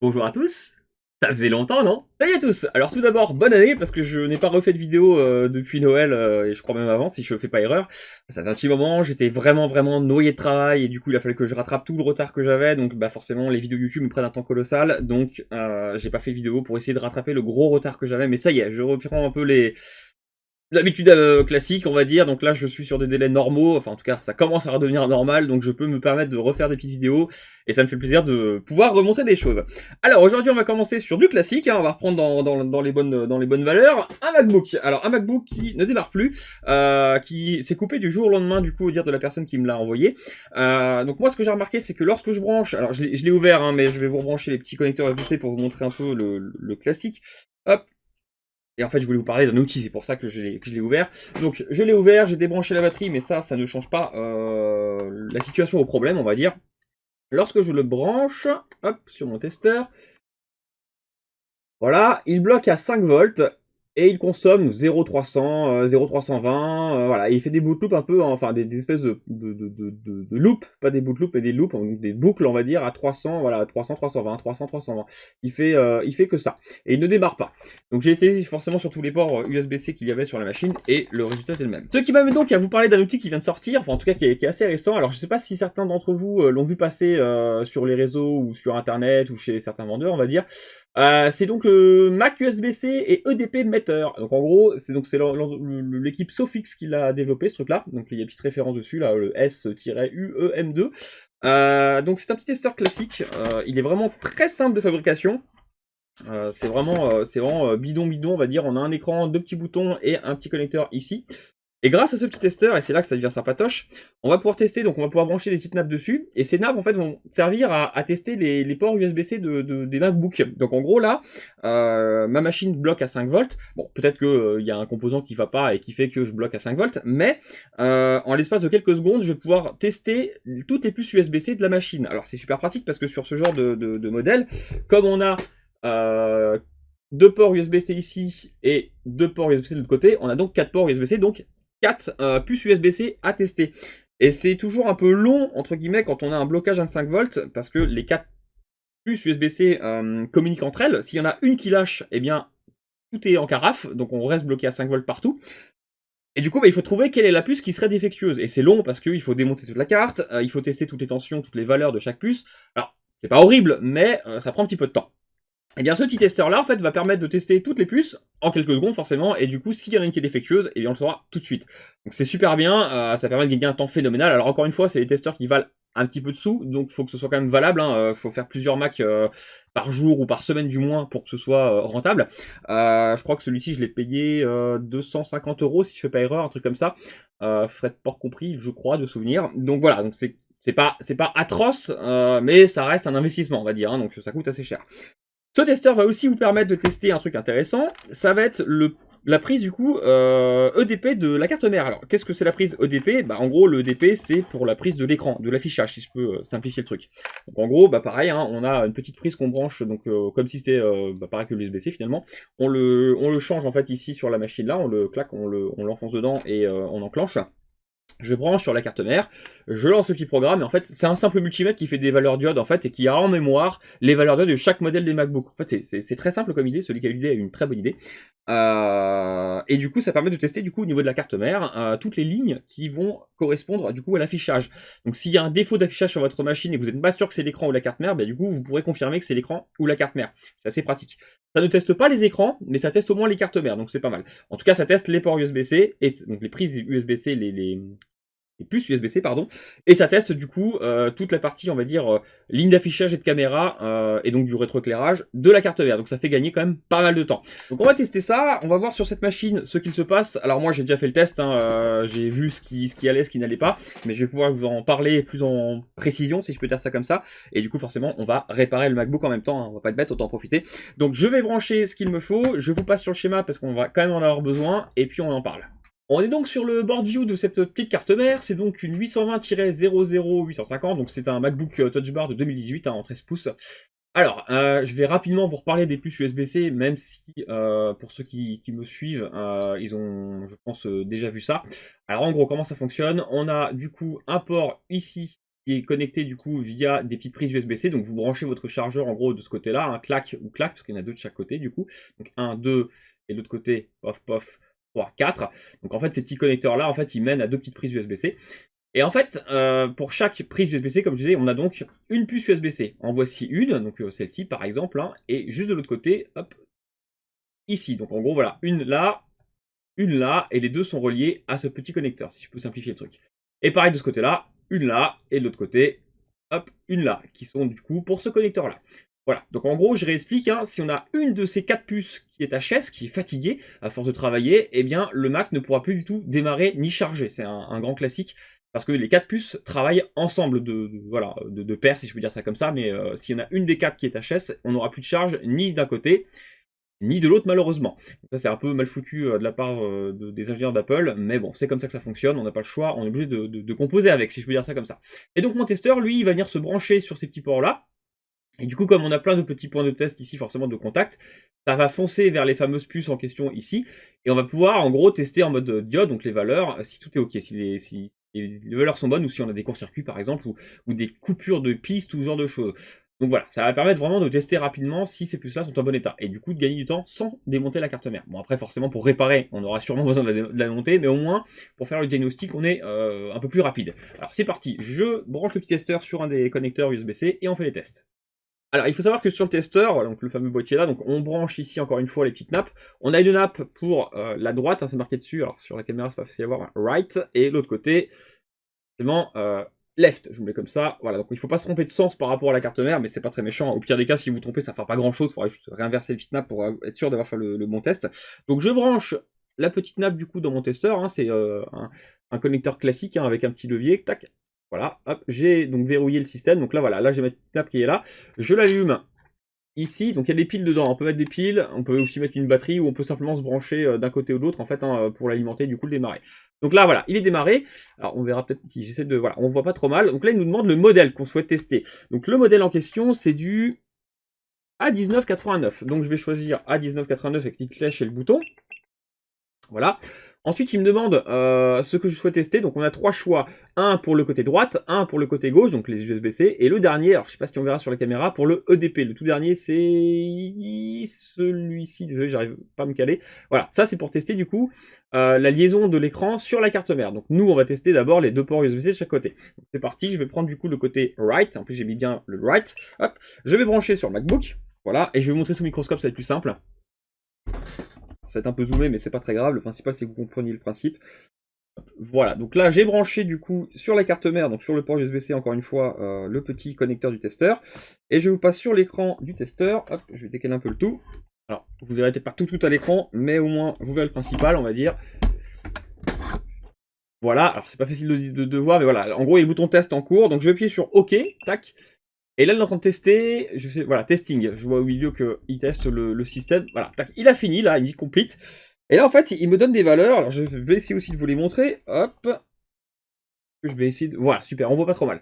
Bonjour à tous, ça faisait longtemps, non? Salut à tous. Alors tout d'abord, bonne année, parce que je n'ai pas refait de vidéo depuis Noël, et je crois même avant, si je fais pas erreur. Ça fait un petit moment, j'étais vraiment noyé de travail, et du coup il a fallu que je rattrape tout le retard que j'avais, donc bah forcément les vidéos YouTube me prennent un temps colossal, donc j'ai pas fait de vidéo pour essayer de rattraper le gros retard que j'avais, mais ça y est, je reprends un peu l'habitude classique, on va dire, donc là je suis sur des délais normaux, enfin en tout cas ça commence à redevenir normal, donc je peux me permettre de refaire des petites vidéos, et ça me fait plaisir de pouvoir remontrer des choses. Alors aujourd'hui on va commencer sur du classique, hein, on va reprendre dans les bonnes valeurs, un MacBook. Alors un MacBook qui ne démarre plus, qui s'est coupé du jour au lendemain du coup au dire de la personne qui me l'a envoyé. Donc moi ce que j'ai remarqué c'est que lorsque je branche, alors je l'ai ouvert, hein, mais je vais vous rebrancher les petits connecteurs USB pour vous montrer un peu le classique. Hop, et en fait, je voulais vous parler d'un outil, c'est pour ça que je l'ai ouvert. Donc, je l'ai ouvert, j'ai débranché la batterie, mais ça ne change pas la situation au problème, on va dire. Lorsque je le branche, hop, sur mon testeur, voilà, il bloque à 5 volts et il consomme 0,300, 0,320, voilà, et il fait des boucles un peu, hein, enfin des espèces de loops, pas des boucles mais des loops, donc des boucles on va dire à 300, voilà, 300, 320, 300, 320. Il fait que ça, et il ne démarre pas. Donc j'ai essayé forcément sur tous les ports USB-C qu'il y avait sur la machine, et le résultat c'est le même. Ce qui m'amène donc à vous parler d'un outil qui vient de sortir, enfin en tout cas qui est assez récent. Alors je sais pas si certains d'entre vous l'ont vu passer sur les réseaux ou sur internet ou chez certains vendeurs on va dire. C'est donc Mac USB-C et EDP Meter. Donc en gros, c'est l'équipe Sofix qui l'a développé ce truc-là. Donc il y a une petite référence dessus, là, le S-UEM2. Donc c'est un petit testeur classique. Il est vraiment très simple de fabrication. C'est vraiment bidon, on va dire. On a un écran, deux petits boutons et un petit connecteur ici. Et grâce à ce petit testeur, et c'est là que ça devient sympatoche, on va pouvoir tester, donc on va pouvoir brancher des petites nappes dessus, et ces nappes en fait vont servir à tester les ports USB-C des MacBooks. Donc en gros là, ma machine bloque à 5 volts, bon peut-être qu'il y a un composant qui va pas et qui fait que je bloque à 5 volts, mais en l'espace de quelques secondes, je vais pouvoir tester toutes les puces USB-C de la machine. Alors c'est super pratique parce que sur ce genre de modèle, comme on a euh, deux ports USB-C ici et deux ports USB-C de l'autre côté, on a donc quatre ports USB-C, donc 4 puces USB-C à tester. Et c'est toujours un peu long, entre guillemets, quand on a un blocage à 5 volts, parce que les 4 puces USB-C communiquent entre elles. S'il y en a une qui lâche, eh bien, tout est en carafe, donc on reste bloqué à 5 volts partout. Et du coup, bah, il faut trouver quelle est la puce qui serait défectueuse. Et c'est long parce qu'il faut démonter toute la carte, il faut tester toutes les tensions, toutes les valeurs de chaque puce. Alors, c'est pas horrible, mais ça prend un petit peu de temps. Et bien ce petit testeur là en fait va permettre de tester toutes les puces en quelques secondes forcément, et du coup s'il y en a une qui est défectueuse, et bien on le saura tout de suite. Donc c'est super bien, ça permet de gagner un temps phénoménal. Alors encore une fois c'est des testeurs qui valent un petit peu de sous, donc il faut que ce soit quand même valable, hein. Faut faire plusieurs Mac par jour ou par semaine du moins pour que ce soit rentable. Je crois que celui-ci je l'ai payé 250 € si je fais pas erreur, un truc comme ça, frais de port compris je crois de souvenir. Donc voilà, donc c'est pas atroce, mais ça reste un investissement on va dire, hein, donc ça coûte assez cher. Ce testeur va aussi vous permettre de tester un truc intéressant, ça va être la prise du coup EDP de la carte mère. Alors qu'est-ce que c'est la prise EDP? Bah en gros le EDP c'est pour la prise de l'écran, de l'affichage si je peux simplifier le truc. Donc en gros bah pareil, hein, on a une petite prise qu'on branche donc comme si c'était pareil que l'USB-C finalement. On le change en fait ici sur la machine là, on le claque, on l'enfonce dedans et on enclenche. Je branche sur la carte mère, je lance le petit programme, et en fait, c'est un simple multimètre qui fait des valeurs diodes, en fait, et qui a en mémoire les valeurs diodes de chaque modèle des MacBook. En fait, c'est très simple comme idée, celui qui a eu l'idée a eu une très bonne idée. Et du coup, ça permet de tester, du coup, au niveau de la carte mère, toutes les lignes qui vont correspondre, du coup, à l'affichage. Donc, s'il y a un défaut d'affichage sur votre machine et que vous n'êtes pas sûr que c'est l'écran ou la carte mère, bah, du coup, vous pourrez confirmer que c'est l'écran ou la carte mère. C'est assez pratique. Ça ne teste pas les écrans, mais ça teste au moins les cartes mères, donc c'est pas mal. En tout cas, ça teste les ports USB-C, et donc les prises USB-C, les puces USB-C, pardon, et ça teste du coup toute la partie, on va dire, ligne d'affichage et de caméra, et donc du rétroéclairage de la carte mère. Donc ça fait gagner quand même pas mal de temps. Donc on va tester ça, on va voir sur cette machine ce qu'il se passe. Alors moi j'ai déjà fait le test, hein, j'ai vu ce qui allait, ce qui n'allait pas, mais je vais pouvoir vous en parler plus en précision, si je peux dire ça comme ça. Et du coup forcément on va réparer le MacBook en même temps, hein, on va pas être bête, autant en profiter. Donc je vais brancher ce qu'il me faut, je vous passe sur le schéma parce qu'on va quand même en avoir besoin, et puis on en parle. On est donc sur le board view de cette petite carte mère, c'est donc une 820-00850, donc c'est un MacBook Touch Bar de 2018 hein, en 13 pouces. Alors, je vais rapidement vous reparler des puces USB-C, même si pour ceux qui me suivent, ils ont, je pense, déjà vu ça. Alors en gros, comment ça fonctionne? On a du coup un port ici qui est connecté du coup via des petites prises USB-C. Donc vous branchez votre chargeur en gros de ce côté-là, un clac ou clac, parce qu'il y en a deux de chaque côté du coup. Donc 1, 2, et de l'autre côté, pof, pof, 3, 4. Donc en fait, ces petits connecteurs-là, en fait, ils mènent à deux petites prises USB-C. Et en fait, pour chaque prise USB-C, comme je disais, on a donc une puce USB-C. En voici une, donc celle-ci par exemple, hein, et juste de l'autre côté, hop, ici. Donc en gros, voilà, une là, et les deux sont reliés à ce petit connecteur, si je peux simplifier le truc. Et pareil de ce côté-là, une là, et de l'autre côté, hop, une là, qui sont du coup pour ce connecteur-là. Voilà, donc en gros, je réexplique, hein, si on a une de ces 4 puces qui est HS, qui est fatiguée, à force de travailler, eh bien, le Mac ne pourra plus du tout démarrer ni charger. C'est un grand classique, parce que les 4 puces travaillent ensemble voilà, de pair, si je peux dire ça comme ça, mais s'il y en a une des 4 qui est HS, on n'aura plus de charge ni d'un côté, ni de l'autre malheureusement. Donc ça c'est un peu mal foutu de la part des ingénieurs d'Apple, mais bon, c'est comme ça que ça fonctionne, on n'a pas le choix, on est obligé de composer avec, si je peux dire ça comme ça. Et donc mon testeur, lui, il va venir se brancher sur ces petits ports-là, et du coup, comme on a plein de petits points de test ici, forcément de contact, ça va foncer vers les fameuses puces en question ici, et on va pouvoir en gros tester en mode diode, donc les valeurs, si tout est ok, si les valeurs sont bonnes, ou si on a des courts-circuits par exemple, ou des coupures de pistes, ou ce genre de choses. Donc voilà, ça va permettre vraiment de tester rapidement si ces puces-là sont en bon état, et du coup de gagner du temps sans démonter la carte mère. Bon après forcément pour réparer, on aura sûrement besoin de la monter, mais au moins pour faire le diagnostic on est un peu plus rapide. Alors c'est parti, je branche le petit testeur sur un des connecteurs USB-C et on fait les tests. Alors, il faut savoir que sur le testeur, voilà, donc le fameux boîtier là, donc on branche ici encore une fois les petites nappes. On a une nappe pour la droite, hein, c'est marqué dessus. Alors sur la caméra, c'est pas facile à voir, hein, right, et l'autre côté, vraiment left. Je vous mets comme ça. Voilà, donc il faut pas se tromper de sens par rapport à la carte mère, mais c'est pas très méchant. Au pire des cas, si vous vous trompez, ça fera pas grand chose. Il faudra juste réinverser les petites nappes pour être sûr d'avoir fait le bon test. Donc je branche la petite nappe du coup dans mon testeur. Hein, c'est un connecteur classique hein, avec un petit levier. Tac. Voilà, hop, j'ai donc verrouillé le système. Donc là, voilà, là j'ai ma petite nappe qui est là. Je l'allume ici. Donc il y a des piles dedans. On peut mettre des piles, on peut aussi mettre une batterie ou on peut simplement se brancher d'un côté ou de l'autre en fait hein, pour l'alimenter, du coup le démarrer. Donc là, voilà, il est démarré. Alors on verra peut-être si j'essaie de. Voilà, on voit pas trop mal. Donc là, il nous demande le modèle qu'on souhaite tester. Donc le modèle en question, c'est du A1989. Donc je vais choisir A1989 avec petite flèche et le bouton. Voilà. Ensuite, il me demande ce que je souhaite tester. Donc, on a 3 choix. Un pour le côté droite, un pour le côté gauche, donc les USB-C, et le dernier, alors je sais pas si on verra sur la caméra, pour le EDP. Le tout dernier, c'est celui-ci. Désolé, j'arrive pas à me caler. Voilà, ça c'est pour tester du coup la liaison de l'écran sur la carte mère. Donc, nous, on va tester d'abord les deux ports USB-C de chaque côté. C'est parti, je vais prendre du coup le côté right. En plus, j'ai mis bien le right. Hop, je vais brancher sur le MacBook. Voilà, et je vais vous montrer sous microscope, ça va être plus simple. Ça va être un peu zoomé, mais c'est pas très grave. Le principal, c'est que vous compreniez le principe. Voilà, donc là, j'ai branché du coup sur la carte mère, donc sur le port USB-C, encore une fois, le petit connecteur du testeur. Et je vous passe sur l'écran du testeur. Hop, je vais décaler un peu le tout. Alors, vous verrez peut-être pas tout à l'écran, mais au moins, vous verrez le principal, on va dire. Voilà, alors c'est pas facile de voir, mais voilà, en gros, il y a le bouton test en cours. Donc, je vais appuyer sur OK, tac. Et là, il est en train de tester, je sais, voilà, testing. Je vois au milieu qu'il teste le système. Voilà, tac, il a fini, là, il me dit complete. Et là, en fait, il me donne des valeurs. Alors, je vais essayer aussi de vous les montrer. Hop. Je vais essayer de... Voilà, super, on voit pas trop mal.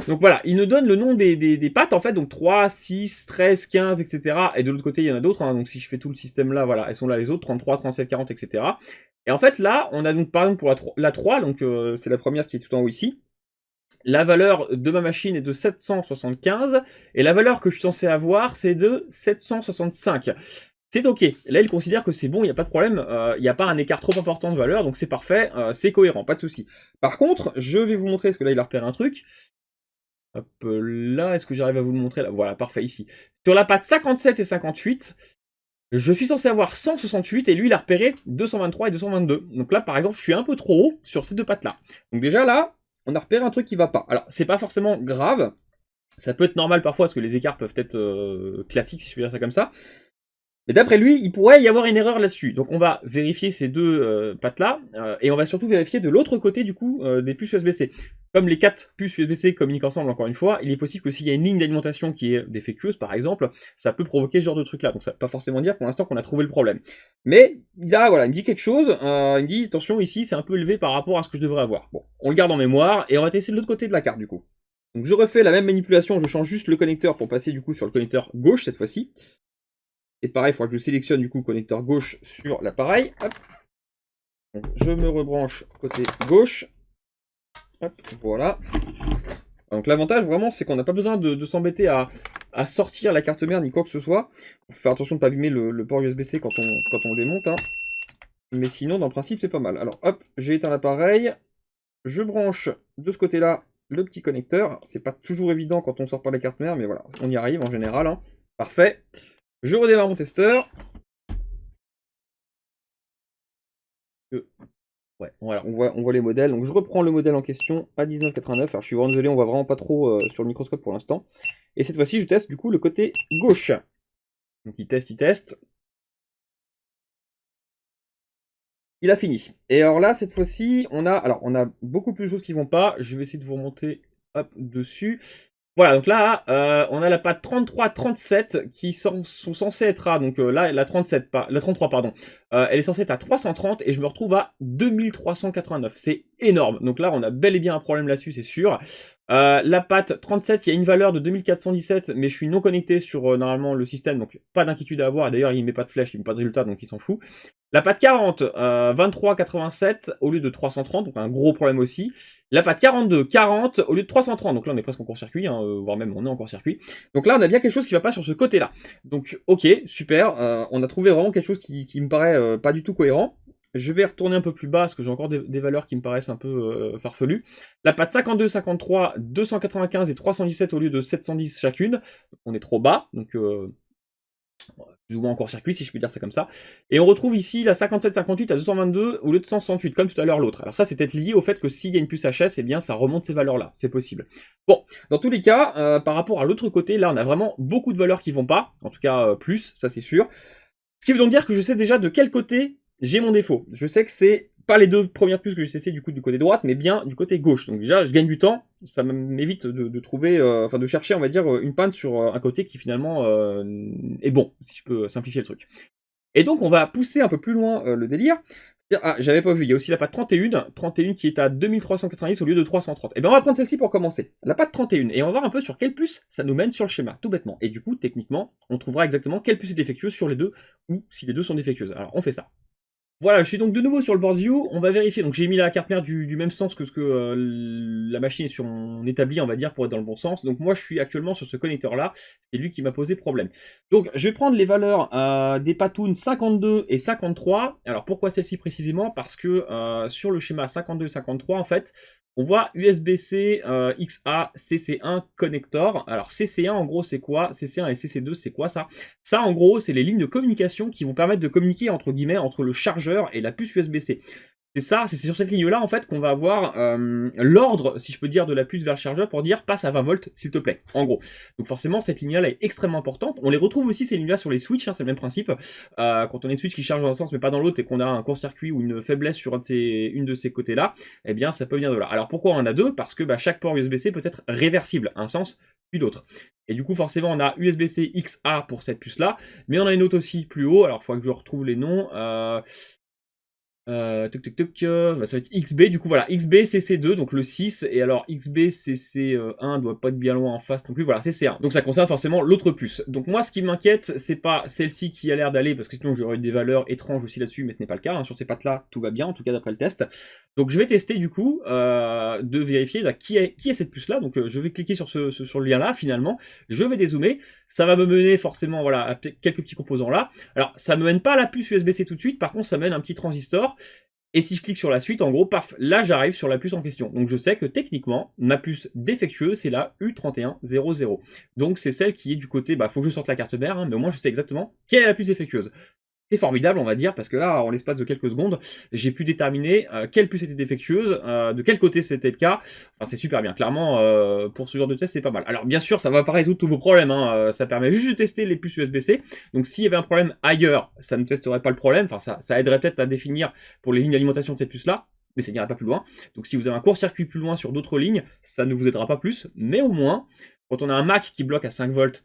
Donc voilà, il nous donne le nom des pattes, en fait. Donc 3, 6, 13, 15, etc. Et de l'autre côté, il y en a d'autres. Hein. Donc si je fais tout le système là, voilà, elles sont là les autres. 33, 37, 40, etc. Et en fait, là, on a donc, par exemple, pour la 3, donc c'est la première qui est tout en haut ici. La valeur de ma machine est de 775, et la valeur que je suis censé avoir, c'est de 765. C'est ok. Là, il considère que c'est bon, il n'y a pas de problème, il n'y a pas un écart trop important de valeur, donc c'est parfait, c'est cohérent, pas de souci. Par contre, je vais vous montrer, parce que là, il a repéré un truc. Hop là, est-ce que j'arrive à vous le montrer là? Voilà, parfait, ici. Sur la patte 57 et 58, je suis censé avoir 168, et lui, il a repéré 223 et 222. Donc là, par exemple, je suis un peu trop haut sur ces deux pattes-là. Donc déjà, là, on a repéré un truc qui va pas. Alors, c'est pas forcément grave, ça peut être normal parfois, parce que les écarts peuvent être classiques, si je peux dire ça comme ça. Mais d'après lui, il pourrait y avoir une erreur là-dessus. Donc on va vérifier ces deux pattes-là, et on va surtout vérifier de l'autre côté du coup des puces USB-C. Comme les 4 puces USB-C communiquent ensemble encore une fois, il est possible que s'il y a une ligne d'alimentation qui est défectueuse par exemple, ça peut provoquer ce genre de truc là. Donc ça ne veut pas forcément dire pour l'instant qu'on a trouvé le problème. Mais là voilà, il me dit quelque chose, il me dit attention ici c'est un peu élevé par rapport à ce que je devrais avoir. Bon, on le garde en mémoire, et on va tester de l'autre côté de la carte du coup. Donc je refais la même manipulation, je change juste le connecteur pour passer du coup sur le connecteur gauche cette fois-ci. Et pareil, il faudra que je sélectionne du coup le connecteur gauche sur l'appareil. Je me rebranche côté gauche. Hop, voilà. Donc l'avantage vraiment c'est qu'on n'a pas besoin de s'embêter à sortir la carte mère ni quoi que ce soit. Faut faire attention de ne pas abîmer le port USB-C quand on le démonte, hein. Mais sinon dans le principe c'est pas mal. Alors hop, j'ai éteint l'appareil, je branche de ce côté-là le petit connecteur. C'est pas toujours évident quand on sort pas la carte mère, mais voilà, on y arrive en général, hein. Parfait. Je redémarre mon testeur. Ouais, voilà, on voit les modèles. Donc je reprends le modèle en question à 19,89. Alors je suis vraiment désolé, on voit vraiment pas trop sur le microscope pour l'instant. Et cette fois-ci, je teste du coup le côté gauche. Donc il teste. Il a fini. Et alors là, cette fois-ci, on a beaucoup plus de choses qui vont pas. Je vais essayer de vous remonter hop, dessus. Voilà, donc là, on a la patte 33-37 qui sont censées être à, donc là, la 33, pardon, elle est censée être à 330 et je me retrouve à 2389. C'est énorme. Donc là, on a bel et bien un problème là-dessus, c'est sûr. La patte 37, il y a une valeur de 2417, mais je suis non connecté sur normalement le système, donc pas d'inquiétude à avoir. D'ailleurs, il met pas de flèche, il met pas de résultat, donc il s'en fout. La patte 40, 23,87 au lieu de 330, donc un gros problème aussi. La patte 42, 40 au lieu de 330, donc là on est presque en court-circuit, hein, voire même on est en court-circuit. Donc là on a bien quelque chose qui va pas sur ce côté-là. Donc ok, super, on a trouvé vraiment quelque chose qui me paraît pas du tout cohérent. Je vais retourner un peu plus bas parce que j'ai encore des valeurs qui me paraissent un peu farfelues. La patte 52, 53, 295 et 317 au lieu de 710 chacune. Donc on est trop bas, donc plus ou moins en court-circuit si je peux dire ça comme ça. Et on retrouve ici la 57-58 à 222 au lieu de 168, comme tout à l'heure l'autre. Alors ça c'est peut-être lié au fait que s'il y a une puce HS, eh bien ça remonte ces valeurs-là, c'est possible. Bon, dans tous les cas, par rapport à l'autre côté, là on a vraiment beaucoup de valeurs qui vont pas, en tout cas plus, ça c'est sûr. Ce qui veut donc dire que je sais déjà de quel côté j'ai mon défaut. Je sais que c'est pas les deux premières puces que j'ai testées du coup du côté droite, mais bien du côté gauche. Donc déjà, je gagne du temps, ça m'évite de trouver, enfin de chercher, on va dire, une panne sur un côté qui finalement est bon, si je peux simplifier le truc. Et donc on va pousser un peu plus loin le délire. Ah, j'avais pas vu, il y a aussi la patte 31 qui est à 2390 au lieu de 330. Et bien on va prendre celle-ci pour commencer. La patte 31, et on va voir un peu sur quelle puce ça nous mène sur le schéma, tout bêtement. Et du coup, techniquement, on trouvera exactement quelle puce est défectueuse sur les deux, ou si les deux sont défectueuses. Alors on fait ça. Voilà, je suis donc de nouveau sur le board view, on va vérifier. Donc j'ai mis la carte mère du même sens que ce que la machine est sur mon établi, on va dire, pour être dans le bon sens. Donc moi je suis actuellement sur ce connecteur-là, c'est lui qui m'a posé problème. Donc je vais prendre les valeurs des patounes 52 et 53. Alors pourquoi celle-ci précisément? Parce que sur le schéma 52 et 53, en fait, on voit USB-C XA CC1 connector. Alors CC1 en gros c'est quoi? CC1 et CC2 c'est quoi ça? Ça en gros c'est les lignes de communication qui vont permettre de communiquer entre guillemets entre le chargeur et la puce USB-C. C'est ça, c'est sur cette ligne-là en fait qu'on va avoir l'ordre, si je peux dire, de la puce vers le chargeur pour dire passe à 20 volts s'il te plaît, en gros. Donc forcément cette ligne-là est extrêmement importante. On les retrouve aussi ces lignes-là sur les switches, hein, c'est le même principe. Quand on a une switch qui charge dans un sens mais pas dans l'autre et qu'on a un court-circuit ou une faiblesse sur une de ces côtés-là, eh bien ça peut venir de là. Alors pourquoi on en a deux? Parce que chaque port USB-C peut être réversible, un sens puis l'autre. Et du coup forcément on a USB-C XA pour cette puce-là, mais on a une autre aussi plus haut, alors il faudra que je retrouve les noms. Ça va être XB, du coup voilà, XB CC2, donc le 6, et alors XB CC1 doit pas être bien loin en face non plus, voilà, CC1. Donc ça concerne forcément l'autre puce. Donc moi ce qui m'inquiète, c'est pas celle-ci qui a l'air d'aller, parce que sinon j'aurais des valeurs étranges aussi là-dessus, mais ce n'est pas le cas, hein. Sur ces pattes-là, tout va bien, en tout cas d'après le test. Donc je vais tester du coup, de vérifier qui est cette puce-là, donc je vais cliquer sur sur le lien-là, finalement, je vais dézoomer, ça va me mener forcément voilà, à quelques petits composants là. Alors ça me mène pas à la puce USB-C tout de suite, par contre ça mène un petit transistor. Et si je clique sur la suite, en gros, paf, là j'arrive sur la puce en question. Donc je sais que techniquement, ma puce défectueuse, c'est la U3100. Donc c'est celle qui est du côté, faut que je sorte la carte mère, hein, mais au moins je sais exactement quelle est la puce défectueuse. C'est formidable, on va dire, parce que là, en l'espace de quelques secondes, j'ai pu déterminer quelle puce était défectueuse, de quel côté c'était le cas. Enfin, c'est super bien. Clairement, pour ce genre de test, c'est pas mal. Alors, bien sûr, ça va pas résoudre tous vos problèmes, hein. Ça permet juste de tester les puces USB-C. Donc, s'il y avait un problème ailleurs, ça ne testerait pas le problème. Enfin, ça aiderait peut-être à définir pour les lignes d'alimentation de cette puce-là, mais ça n'ira pas plus loin. Donc, si vous avez un court-circuit plus loin sur d'autres lignes, ça ne vous aidera pas plus. Mais au moins, quand on a un Mac qui bloque à 5 volts,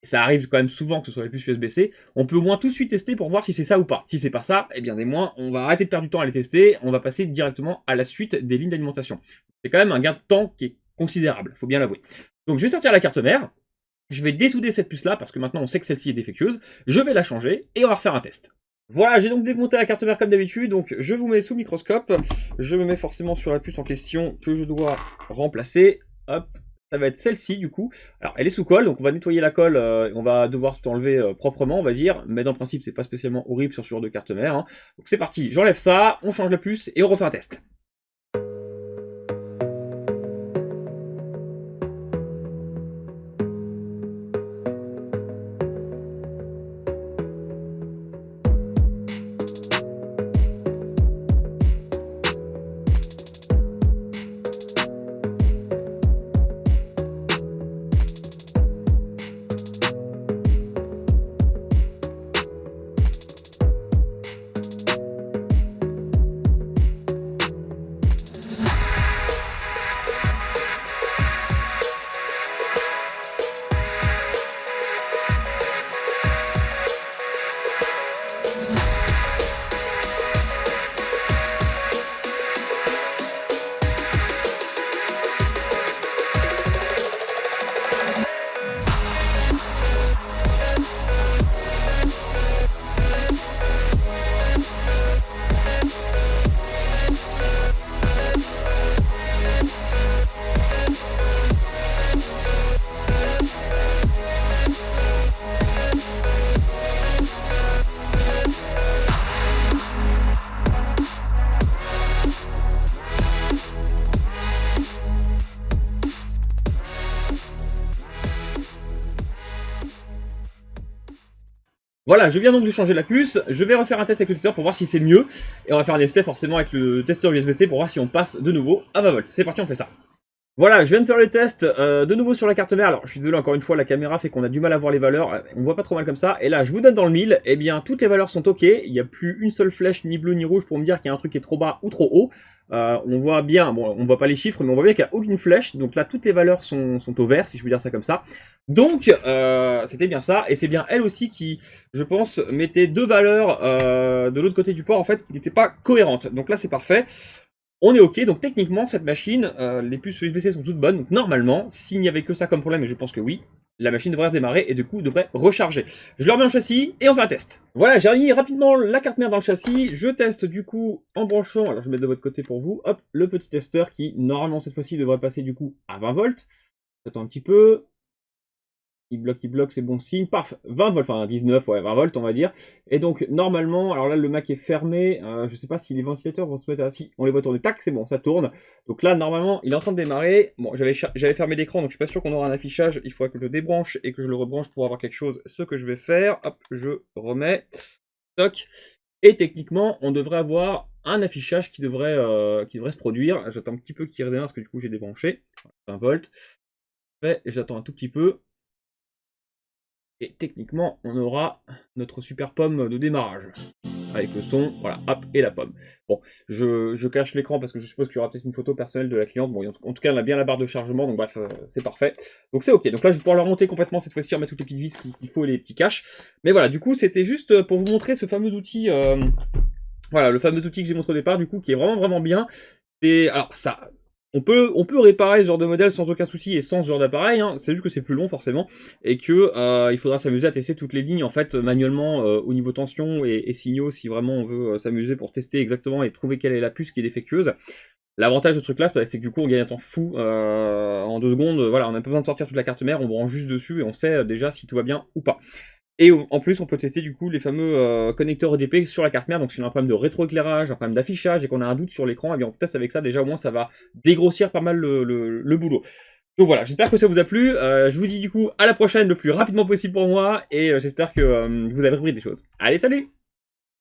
ça arrive quand même souvent que ce soit les puces USB-C, on peut au moins tout de suite tester pour voir si c'est ça ou pas. Si c'est pas ça, eh bien des moins, on va arrêter de perdre du temps à les tester, on va passer directement à la suite des lignes d'alimentation. C'est quand même un gain de temps qui est considérable, faut bien l'avouer. Donc je vais sortir la carte mère, je vais dessouder cette puce-là, parce que maintenant on sait que celle-ci est défectueuse, je vais la changer, et on va refaire un test. Voilà, j'ai donc démonté la carte mère comme d'habitude, donc je vous mets sous le microscope, je me mets forcément sur la puce en question que je dois remplacer, hop, ça va être celle-ci du coup. Alors elle est sous colle, donc on va nettoyer la colle, on va devoir tout enlever proprement on va dire, mais dans le principe c'est pas spécialement horrible sur ce genre de carte mère. Hein. Donc c'est parti, j'enlève ça, on change la puce et on refait un test. Voilà, je viens donc de changer la puce, je vais refaire un test avec le testeur pour voir si c'est mieux, et on va faire un essai forcément avec le testeur USB-C pour voir si on passe de nouveau à 20 volts. C'est parti, on fait ça. Voilà, je viens de faire le test de nouveau sur la carte mère. Alors, je suis désolé, encore une fois, la caméra fait qu'on a du mal à voir les valeurs. On voit pas trop mal comme ça. Et là, je vous donne dans le 1000. Eh bien, toutes les valeurs sont OK. Il n'y a plus une seule flèche, ni bleue ni rouge, pour me dire qu'il y a un truc qui est trop bas ou trop haut. On voit bien, bon, on voit pas les chiffres, mais on voit bien qu'il n'y a aucune flèche. Donc là, toutes les valeurs sont au vert, si je peux dire ça comme ça. Donc, c'était bien ça. Et c'est bien elle aussi qui, je pense, mettait deux valeurs de l'autre côté du port, en fait, qui n'étaient pas cohérentes. Donc là, c'est parfait. On est OK, donc techniquement, cette machine, les puces USB-C sont toutes bonnes, donc normalement, s'il n'y avait que ça comme problème, et je pense que oui, la machine devrait redémarrer et du coup devrait recharger. Je le remets en châssis et on fait un test. Voilà, j'ai remis rapidement la carte mère dans le châssis, je teste du coup en branchant, alors je vais mettre de votre côté pour vous, hop, le petit testeur qui, normalement cette fois-ci, devrait passer du coup à 20 volts. J'attends un petit peu. Il bloque, c'est bon signe. Paf, 20 volts, enfin 19, ouais, 20 volts on va dire. Et donc normalement, alors là le Mac est fermé, je sais pas si les ventilateurs vont se mettre à... Si, on les voit tourner, tac, c'est bon, ça tourne. Donc là normalement, il est en train de démarrer. Bon, j'avais fermé l'écran, donc je suis pas sûr qu'on aura un affichage. Il faudra que je le débranche et que je le rebranche pour avoir quelque chose. Ce que je vais faire, hop, je remets. Toc. Et techniquement, on devrait avoir un affichage qui devrait se produire. J'attends un petit peu qu'il redémarre parce que du coup j'ai débranché. 20 volts. J'attends un tout petit peu. Et techniquement, on aura notre super pomme de démarrage. Avec le son, voilà, hop, et la pomme. Bon, je cache l'écran parce que je suppose qu'il y aura peut-être une photo personnelle de la cliente. Bon, en tout cas, on a bien la barre de chargement, donc bref, c'est parfait. Donc c'est OK. Donc là, je vais pouvoir le remonter complètement cette fois-ci, remettre toutes les petites vis qu'il faut et les petits caches. Mais voilà, du coup, c'était juste pour vous montrer ce fameux outil, voilà, le fameux outil que j'ai montré au départ, du coup, qui est vraiment, vraiment bien. Et alors, ça... On peut réparer ce genre de modèle sans aucun souci et sans ce genre d'appareil, hein. C'est juste que c'est plus long forcément, et que il faudra s'amuser à tester toutes les lignes en fait manuellement au niveau tension et signaux si vraiment on veut s'amuser pour tester exactement et trouver quelle est la puce qui est défectueuse. L'avantage de ce truc là, c'est que du coup on gagne un temps fou en 2 secondes, voilà, on n'a pas besoin de sortir toute la carte mère, on branche juste dessus et on sait déjà si tout va bien ou pas. Et en plus, on peut tester du coup les fameux connecteurs EDP sur la carte mère. Donc si on a un problème de rétroéclairage, un problème d'affichage et qu'on a un doute sur l'écran, eh bien on teste avec ça. Déjà au moins ça va dégrossir pas mal le boulot. Donc voilà, j'espère que ça vous a plu. Je vous dis du coup à la prochaine le plus rapidement possible pour moi. Et j'espère que vous avez repris des choses. Allez, salut!